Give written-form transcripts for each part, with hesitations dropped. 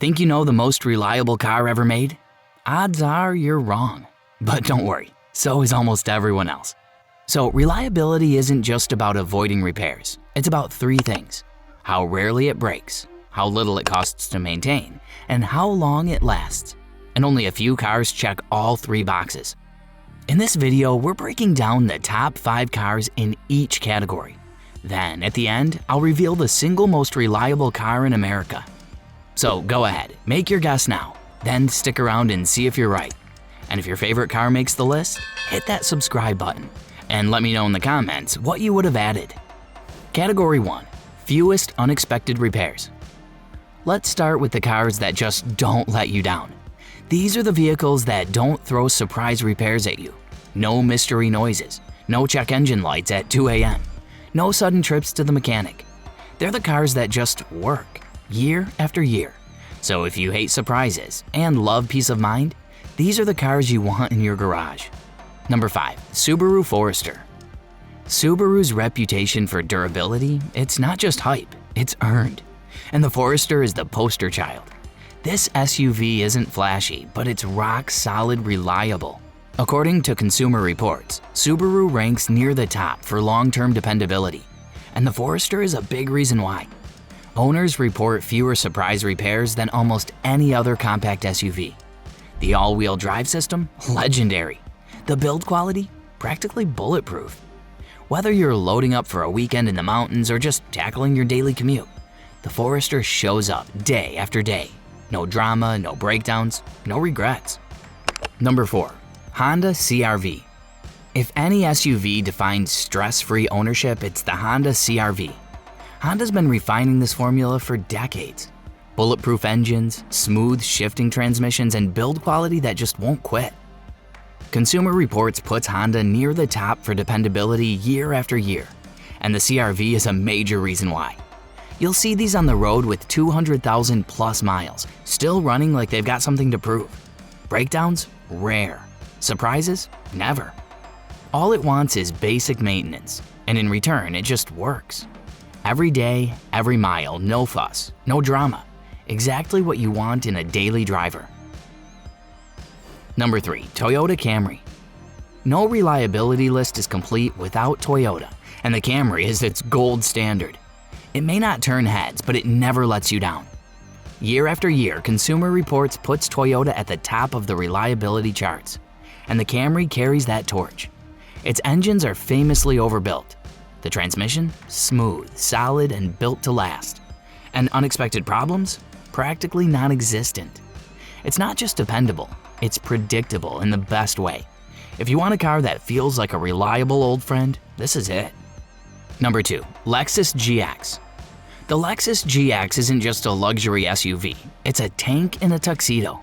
Think you know the most reliable car ever made? Odds are you're wrong. But don't worry, so is almost everyone else. So reliability isn't just about avoiding repairs. It's about three things: how rarely it breaks, how little it costs to maintain, and how long it lasts. And only a few cars check all three boxes. In this video, we're breaking down the top 5 cars in each category. Then, at the end, I'll reveal the single most reliable car in America. So go ahead, make your guess now, then stick around and see if you're right. And if your favorite car makes the list, hit that subscribe button and let me know in the comments what you would have added. Category 1, fewest unexpected repairs. Let's start with the cars that just don't let you down. These are the vehicles that don't throw surprise repairs at you. No mystery noises, no check engine lights at 2 a.m., no sudden trips to the mechanic. They're the cars that just work, year after year. So if you hate surprises and love peace of mind, these are the cars you want in your garage. Number 5, Subaru Forester. Subaru's reputation for durability, it's not just hype, it's earned. And the Forester is the poster child. This SUV isn't flashy, but it's rock solid reliable. According to Consumer Reports, Subaru ranks near the top for long-term dependability, and the Forester is a big reason why. Owners report fewer surprise repairs than almost any other compact SUV. The all-wheel drive system? Legendary. The build quality? Practically bulletproof. Whether you're loading up for a weekend in the mountains or just tackling your daily commute, the Forester shows up day after day. No drama, no breakdowns, no regrets. Number 4, Honda CR-V. If any SUV defines stress-free ownership, it's the Honda CR-V. Honda's been refining this formula for decades. Bulletproof engines, smooth shifting transmissions, and build quality that just won't quit. Consumer Reports puts Honda near the top for dependability year after year, and the CR-V is a major reason why. You'll see these on the road with 200,000 plus miles, still running like they've got something to prove. Breakdowns? Rare. Surprises? Never. All it wants is basic maintenance, and in return, it just works. Every day, every mile, no fuss, no drama. Exactly what you want in a daily driver. Number 3, Toyota Camry. No reliability list is complete without Toyota, and the Camry is its gold standard. It may not turn heads, but it never lets you down. Year after year, Consumer Reports puts Toyota at the top of the reliability charts, and the Camry carries that torch. Its engines are famously overbuilt. The transmission? Smooth, solid, and built to last. And unexpected problems? Practically non-existent. It's not just dependable, it's predictable in the best way. If you want a car that feels like a reliable old friend, this is it. Number 2, Lexus GX. The Lexus GX isn't just a luxury SUV, it's a tank in a tuxedo.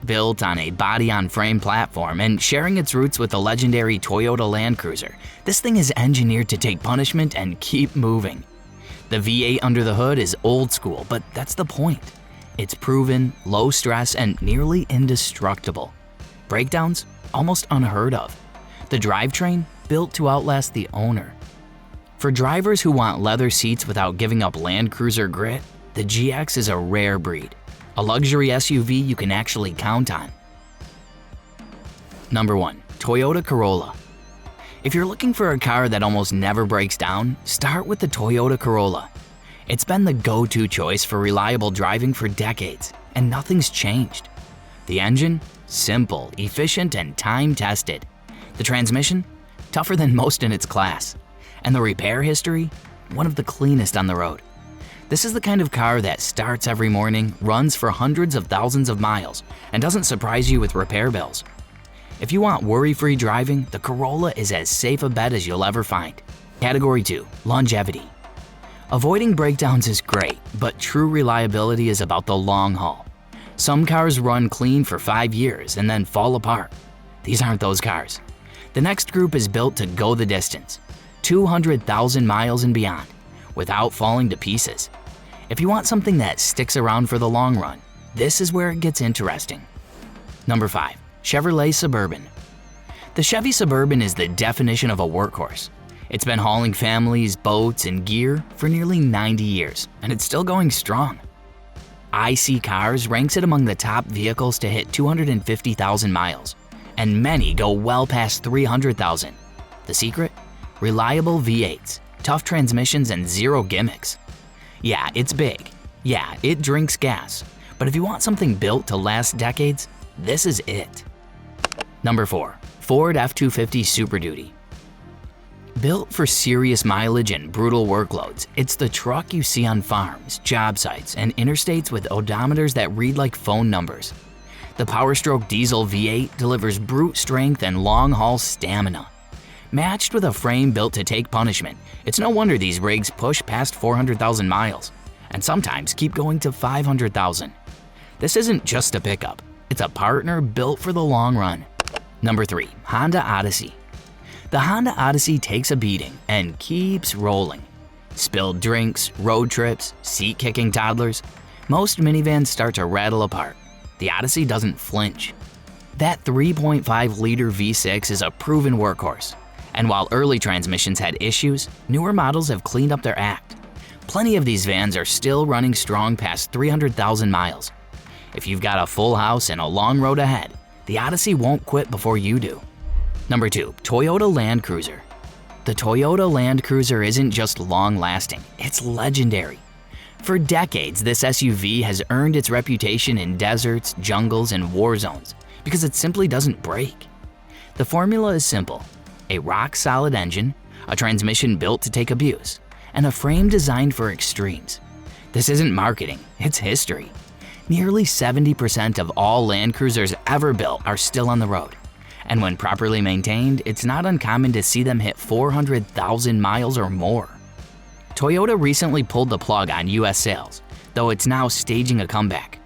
Built on a body-on-frame platform and sharing its roots with the legendary Toyota Land Cruiser, this thing is engineered to take punishment and keep moving. The V8 under the hood is old school, but that's the point. It's proven, low stress, and nearly indestructible. Breakdowns? Almost unheard of. The drivetrain? Built to outlast the owner. For drivers who want leather seats without giving up Land Cruiser grit, the GX is a rare breed. A luxury SUV you can actually count on. Number 1, Toyota Corolla. If you're looking for a car that almost never breaks down, start with the Toyota Corolla. It's been the go-to choice for reliable driving for decades, and nothing's changed. The engine? Simple, efficient, and time-tested. The transmission? Tougher than most in its class. And the repair history? One of the cleanest on the road. This is the kind of car that starts every morning, runs for hundreds of thousands of miles, and doesn't surprise you with repair bills. If you want worry-free driving, the Corolla is as safe a bet as you'll ever find. Category 2, Longevity. Avoiding breakdowns is great, but true reliability is about the long haul. Some cars run clean for 5 years and then fall apart. These aren't those cars. The next group is built to go the distance. 200,000 miles and beyond, without falling to pieces. If you want something that sticks around for the long run, this is where it gets interesting. Number 5, Chevrolet Suburban. The Chevy Suburban is the definition of a workhorse. It's been hauling families, boats, and gear for nearly 90 years, and it's still going strong. IC Cars ranks it among the top vehicles to hit 250,000 miles, and many go well past 300,000. The secret? Reliable V8s, tough transmissions, and zero gimmicks. Yeah, it's big. Yeah, it drinks gas. But if you want something built to last decades, this is it. Number 4. Ford F-250 Super Duty. Built for serious mileage and brutal workloads, it's the truck you see on farms, job sites, and interstates with odometers that read like phone numbers. The Powerstroke diesel V8 delivers brute strength and long-haul stamina. Matched with a frame built to take punishment, it's no wonder these rigs push past 400,000 miles, and sometimes keep going to 500,000. This isn't just a pickup, it's a partner built for the long run. Number 3. Honda Odyssey. The Honda Odyssey takes a beating and keeps rolling. Spilled drinks, road trips, seat-kicking toddlers. Most minivans start to rattle apart. The Odyssey doesn't flinch. That 3.5-liter V6 is a proven workhorse. And while early transmissions had issues, newer models have cleaned up their act. Plenty of these vans are still running strong past 300,000 miles. If you've got a full house and a long road ahead, the Odyssey won't quit before you do. Number 2. Toyota Land Cruiser. The Toyota Land Cruiser isn't just long-lasting, it's legendary. For decades, this SUV has earned its reputation in deserts, jungles, and war zones because it simply doesn't break. The formula is simple: a rock-solid engine, a transmission built to take abuse, and a frame designed for extremes. This isn't marketing, it's history. Nearly 70% of all Land Cruisers ever built are still on the road. And when properly maintained, it's not uncommon to see them hit 400,000 miles or more. Toyota recently pulled the plug on US sales, though it's now staging a comeback.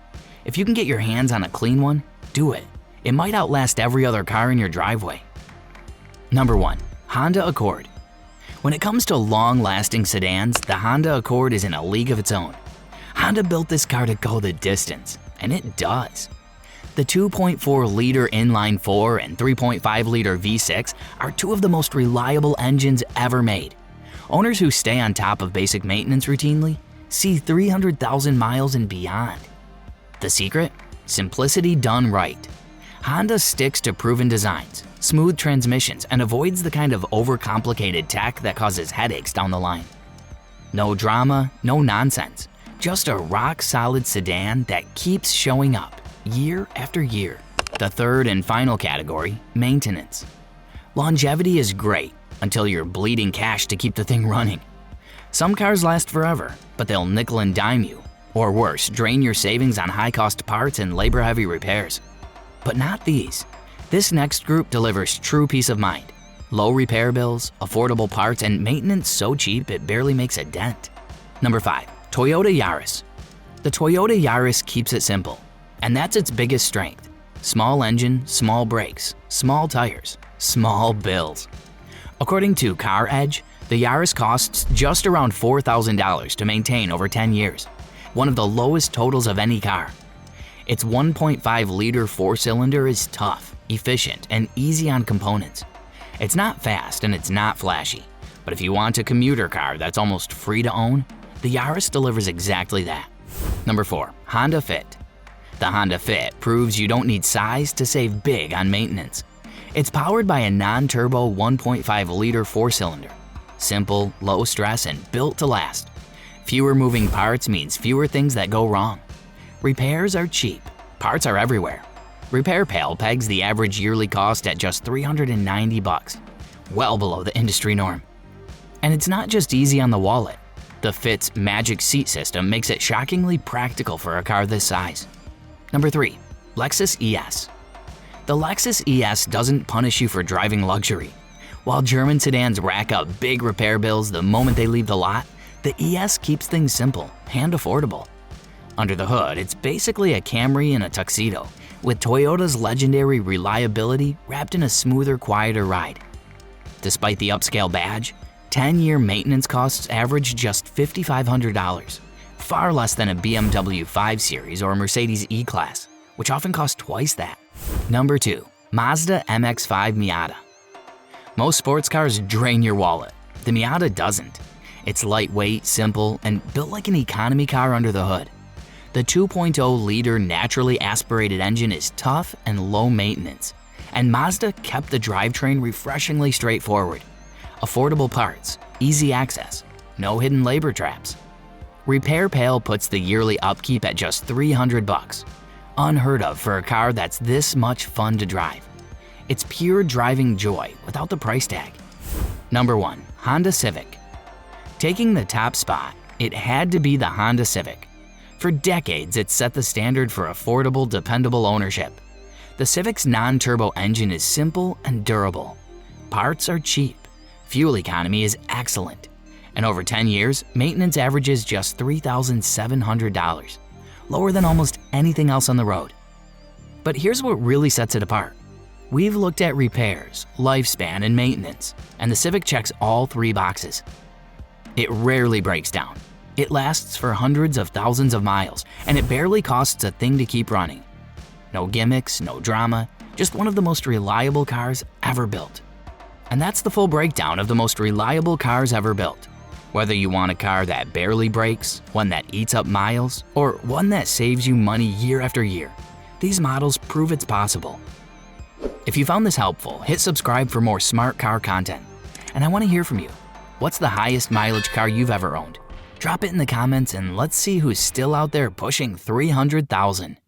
If you can get your hands on a clean one, do it. It might outlast every other car in your driveway. Number 1. Honda Accord. When it comes to long-lasting sedans, the Honda Accord is in a league of its own. Honda built this car to go the distance, and it does. The 2.4-liter inline-4 and 3.5-liter V6 are two of the most reliable engines ever made. Owners who stay on top of basic maintenance routinely see 300,000 miles and beyond. The secret? Simplicity done right. Honda sticks to proven designs, smooth transmissions, and avoids the kind of overcomplicated tech that causes headaches down the line. No drama, no nonsense. Just a rock-solid sedan that keeps showing up year after year. The third and final category, maintenance. Longevity is great until you're bleeding cash to keep the thing running. Some cars last forever, but they'll nickel and dime you, or worse, drain your savings on high-cost parts and labor-heavy repairs. But not these. This next group delivers true peace of mind. Low repair bills, affordable parts, and maintenance so cheap it barely makes a dent. Number 5. Toyota Yaris. The Toyota Yaris keeps it simple, and that's its biggest strength. Small engine, small brakes, small tires, small bills. According to Car Edge, the Yaris costs just around $4,000 to maintain over 10 years, one of the lowest totals of any car. Its 1.5-liter four-cylinder is tough, efficient, and easy on components. It's not fast and it's not flashy, but if you want a commuter car that's almost free to own, the Yaris delivers exactly that. Number 4. Honda Fit. The Honda Fit proves you don't need size to save big on maintenance. It's powered by a non-turbo 1.5-liter four-cylinder. Simple, low stress, and built to last. Fewer moving parts means fewer things that go wrong. Repairs are cheap. Parts are everywhere. Repair Pal pegs the average yearly cost at just $390, well below the industry norm. And it's not just easy on the wallet. The Fit's magic seat system makes it shockingly practical for a car this size. Number 3. Lexus ES. The Lexus ES doesn't punish you for driving luxury. While German sedans rack up big repair bills the moment they leave the lot, the ES keeps things simple and affordable. Under the hood, it's basically a Camry in a tuxedo, with Toyota's legendary reliability wrapped in a smoother, quieter ride. Despite the upscale badge, 10-year maintenance costs average just $5,500, far less than a BMW 5 Series or Mercedes E-Class, which often cost twice that. Number 2. Mazda MX-5 Miata. Most sports cars drain your wallet. The Miata doesn't. It's lightweight, simple, and built like an economy car under the hood. The 2.0-liter naturally aspirated engine is tough and low maintenance, and Mazda kept the drivetrain refreshingly straightforward. Affordable parts, easy access, no hidden labor traps. Repair Pal puts the yearly upkeep at just $300, unheard of for a car that's this much fun to drive. It's pure driving joy without the price tag. Number 1. Honda Civic. Taking the top spot, it had to be the Honda Civic. For decades, it's set the standard for affordable, dependable ownership. The Civic's non-turbo engine is simple and durable. Parts are cheap. Fuel economy is excellent. And over 10 years, maintenance averages just $3,700, lower than almost anything else on the road. But here's what really sets it apart. We've looked at repairs, lifespan, and maintenance, and the Civic checks all 3 boxes. It rarely breaks down. It lasts for hundreds of thousands of miles, and it barely costs a thing to keep running. No gimmicks, no drama, just one of the most reliable cars ever built. And that's the full breakdown of the most reliable cars ever built. Whether you want a car that barely breaks, one that eats up miles, or one that saves you money year after year, these models prove it's possible. If you found this helpful, hit subscribe for more smart car content. And I want to hear from you. What's the highest mileage car you've ever owned? Drop it in the comments and let's see who's still out there pushing 300,000.